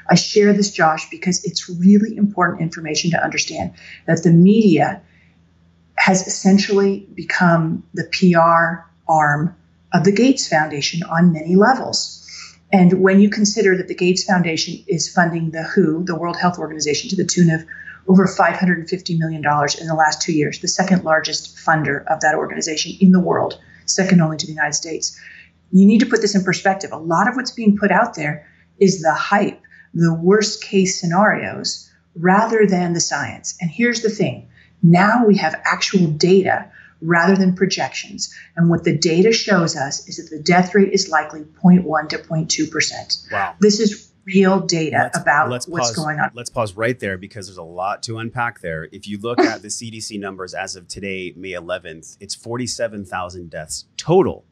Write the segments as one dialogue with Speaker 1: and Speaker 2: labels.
Speaker 1: I share this, Josh, because it's really important information to understand that the media has essentially become the PR arm of the Gates Foundation on many levels. And when you consider that the Gates Foundation is funding the WHO, the World Health Organization, to the tune of over $550 million in the last 2 years, the second largest funder of that organization in the world, second only to the United States. You need to put this in perspective. A lot of what's being put out there is the hype, the worst case scenarios, rather than the science. And here's the thing. Now we have actual data rather than projections. And what the data shows us is that the death rate is likely 0.1 to 0.2%.
Speaker 2: Wow.
Speaker 1: This is real data about what's going on.
Speaker 2: Let's pause right there because there's a lot to unpack there. If you look at the CDC numbers as of today, May 11th, it's 47,000 deaths total.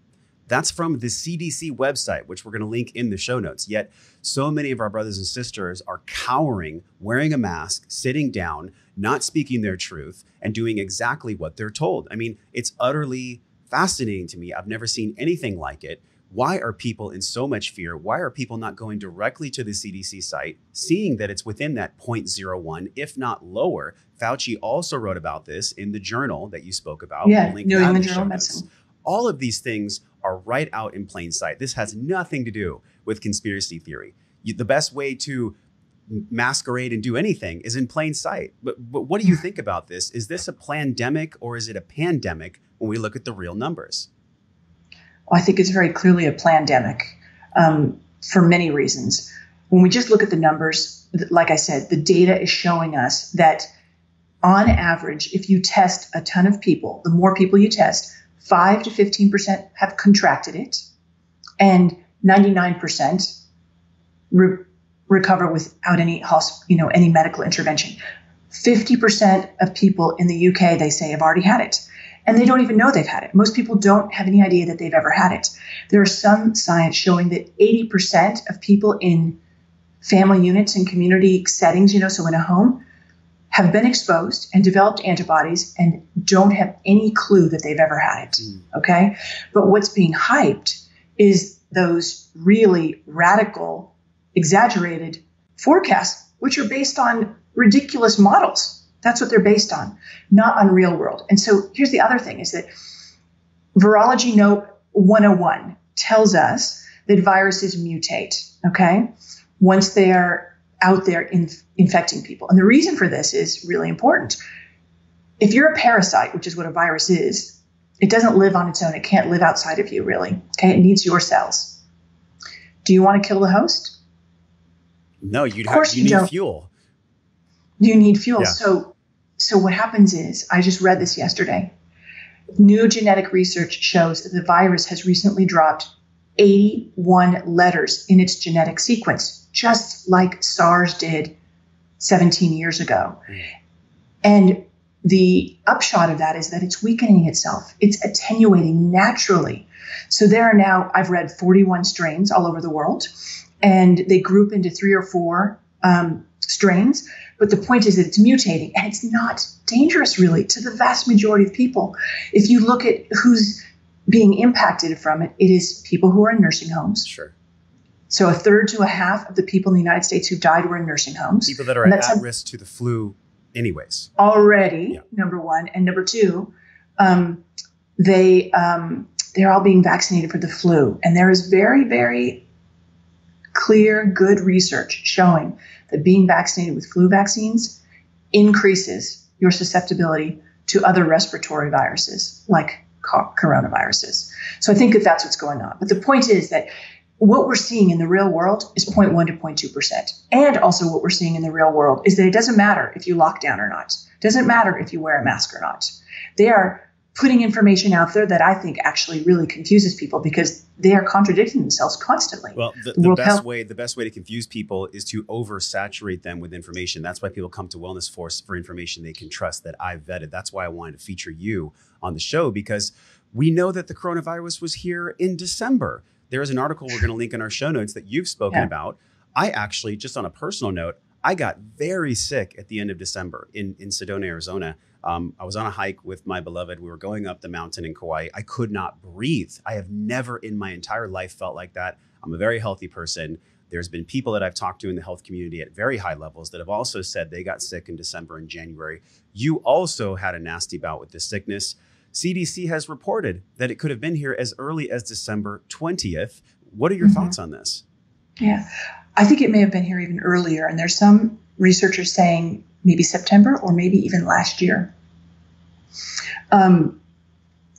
Speaker 2: That's from the CDC website, which we're going to link in the show notes. Yet so many of our brothers and sisters are cowering, wearing a mask, sitting down, not speaking their truth, and doing exactly what they're told. I mean, it's utterly fascinating to me. I've never seen anything like it. Why are people in so much fear? Why are people not going directly to the CDC site, seeing that it's within that 0.01, if not lower? Fauci also wrote about this in the journal that you spoke about.
Speaker 1: Yeah, New England Journal of Medicine.
Speaker 2: All of these things are right out in plain sight. This has nothing to do with conspiracy theory. The best way to masquerade and do anything is in plain sight. But what do you think about this? Is this a plandemic or is it a pandemic when we look at the real numbers?
Speaker 1: Well, I think it's very clearly a plandemic for many reasons. When we just look at the numbers, like I said, the data is showing us that on average, if you test a ton of people, the more people you test, 5 to 15% have contracted it, and 99% recover without any any medical intervention. 50% of people in the UK, they say, have already had it, and they don't even know they've had it. Most people don't have any idea that they've ever had it. There is some science showing that 80% of people in family units and community settings, so in a home, have been exposed and developed antibodies and don't have any clue that they've ever had it, okay? But what's being hyped is those really radical, exaggerated forecasts, which are based on ridiculous models. That's what they're based on, not on real world. And so here's the other thing is that Virology Note 101 tells us that viruses mutate, okay, once they are out there infecting people. And the reason for this is really important. If you're a parasite, which is what a virus is, it doesn't live on its own. It can't live outside of you, really. Okay, it needs your cells. Do you want to kill the host?
Speaker 2: No, you need fuel.
Speaker 1: You need fuel.
Speaker 2: Yeah.
Speaker 1: So what happens is, I just read this yesterday. New genetic research shows that the virus has recently dropped 81 letters in its genetic sequence, just like SARS did 17 years ago. And the upshot of that is that it's weakening itself. It's attenuating naturally. So there are now, I've read 41 strains all over the world, and they group into 3 or 4 strains. But the point is that it's mutating, and it's not dangerous really to the vast majority of people. If you look at who's being impacted from it, it is people who are in nursing homes.
Speaker 2: Sure.
Speaker 1: So 1/3 to 1/2 of the people in the United States who died were in nursing homes.
Speaker 2: People that are at risk to the flu anyways.
Speaker 1: Already, yeah. Number one. And number two, they're all being vaccinated for the flu. And there is very, very clear, good research showing that being vaccinated with flu vaccines increases your susceptibility to other respiratory viruses like coronaviruses. So I think that that's what's going on. But the point is that what we're seeing in the real world is 0.1 to 0.2%. And also what we're seeing in the real world is that it doesn't matter if you lock down or not. It doesn't matter if you wear a mask or not. They are putting information out there that I think actually really confuses people because they are contradicting themselves constantly.
Speaker 2: Well, the best way to confuse people is to oversaturate them with information. That's why people come to Wellness Force for information they can trust that I've vetted. That's why I wanted to feature you on the show, because we know that the coronavirus was here in December. There is an article we're going to link in our show notes that you've spoken about. I actually, just on a personal note, I got very sick at the end of December in Sedona, Arizona. I was on a hike with my beloved. We were going up the mountain in Kauai. I could not breathe. I have never in my entire life felt like that. I'm a very healthy person. There's been people that I've talked to in the health community at very high levels that have also said they got sick in December and January. You also had a nasty bout with this sickness. CDC has reported that it could have been here as early as December 20th. What are your thoughts on this? Yeah,
Speaker 1: I think it may have been here even earlier. And there's some researchers saying maybe September or maybe even last year.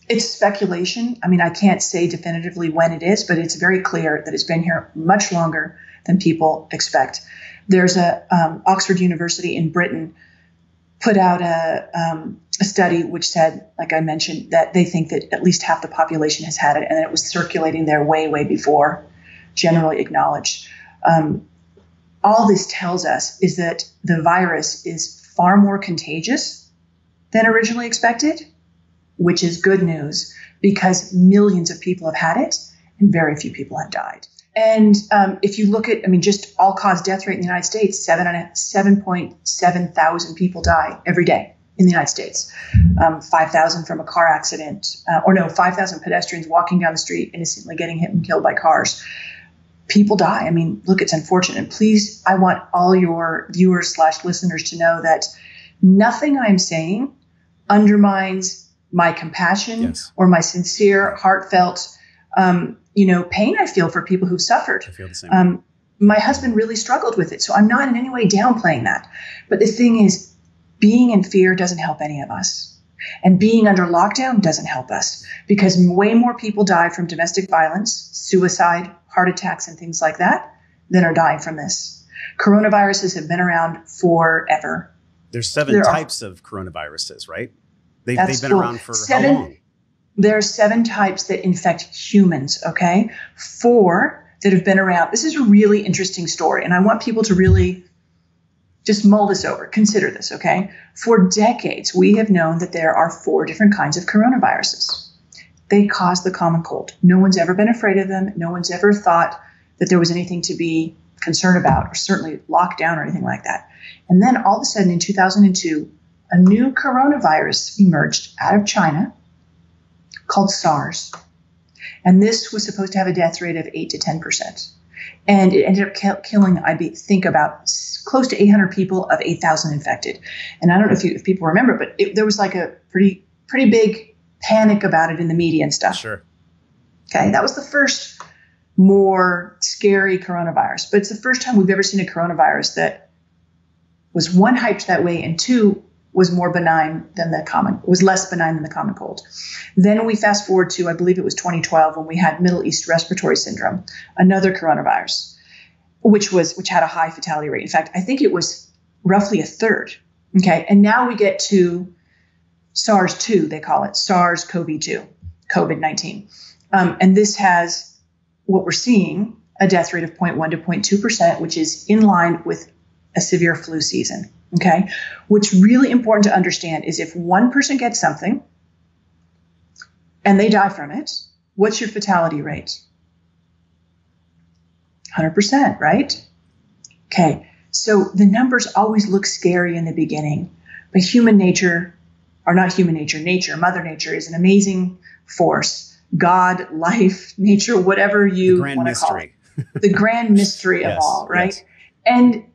Speaker 1: It's speculation. I mean, I can't say definitively when it is, but it's very clear that it's been here much longer than people expect. There's a Oxford University in Britain put out a study which said, like I mentioned, that they think that at least half the population has had it, and it was circulating there way, way before generally acknowledged. All this tells us is that the virus is far more contagious than originally expected, which is good news because millions of people have had it and very few people have died. And if you look at, just all-cause death rate in the United States, 7.7 thousand people die every day in the United States. 5,000 from a car accident, 5,000 pedestrians walking down the street innocently getting hit and killed by cars. People die. Look, it's unfortunate. And please, I want all your viewers/listeners to know that nothing I'm saying undermines my compassion or my sincere, heartfelt, pain I feel for people who've suffered.
Speaker 2: I feel the same.
Speaker 1: My husband really struggled with it, so I'm not in any way downplaying that. But the thing is, being in fear doesn't help any of us. And being under lockdown doesn't help us because way more people die from domestic violence, suicide, heart attacks, and things like that than are dying from this. Coronaviruses have been around forever.
Speaker 2: There's seven types of coronaviruses, right? They've been around for how long?
Speaker 1: There are 7 types that infect humans, okay? 4 that have been around. This is a really interesting story, and I want people to really just mull this over. Consider this, okay? For decades, we have known that there are 4 different kinds of coronaviruses. They cause the common cold. No one's ever been afraid of them. No one's ever thought that there was anything to be concerned about or certainly locked down or anything like that. And then all of a sudden in 2002, a new coronavirus emerged out of China called SARS. And this was supposed to have a death rate of 8 to 10%. And it ended up killing, about close to 800 people of 8,000 infected. And I don't know if people remember, but there was like a pretty big panic about it in the media and stuff.
Speaker 2: Sure.
Speaker 1: Okay, that was the first more scary coronavirus. But it's the first time we've ever seen a coronavirus that was, 1, hyped that way, and 2, was more benign than was less benign than the common cold. Then we fast forward to, I believe it was 2012, when we had Middle East respiratory syndrome, another coronavirus, which had a high fatality rate. In fact, I think it was roughly a third. Okay. And now we get to SARS-2, they call it SARS-CoV-2, COVID-19. And this has what we're seeing, a death rate of 0.1 to 0.2%, which is in line with a severe flu season. Okay. What's really important to understand is if one person gets something and they die from it, what's your fatality rate? 100%, right? Okay. So the numbers always look scary in the beginning, but nature, Mother Nature is an amazing force. God, life, nature, whatever you want to call it. The grand mystery of all, right? Yes. And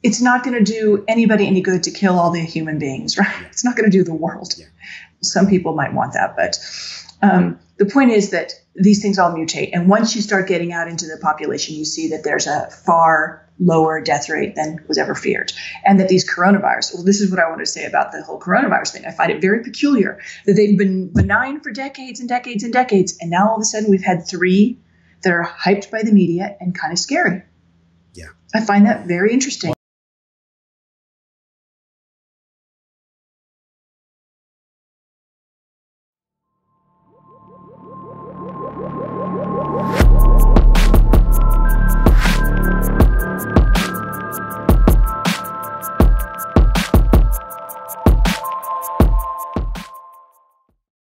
Speaker 1: it's not going to do anybody any good to kill all the human beings, right? Yeah. It's not going to do the world. Yeah. Some people might want that, but the point is that these things all mutate. And once you start getting out into the population, you see that there's a far lower death rate than was ever feared. And that these coronavirus, well, this is what I want to say about the whole coronavirus thing. I find it very peculiar that they've been benign for decades and decades and decades. And now all of a sudden we've had 3 that are hyped by the media and kind of scary.
Speaker 2: Yeah.
Speaker 1: I find that very interesting.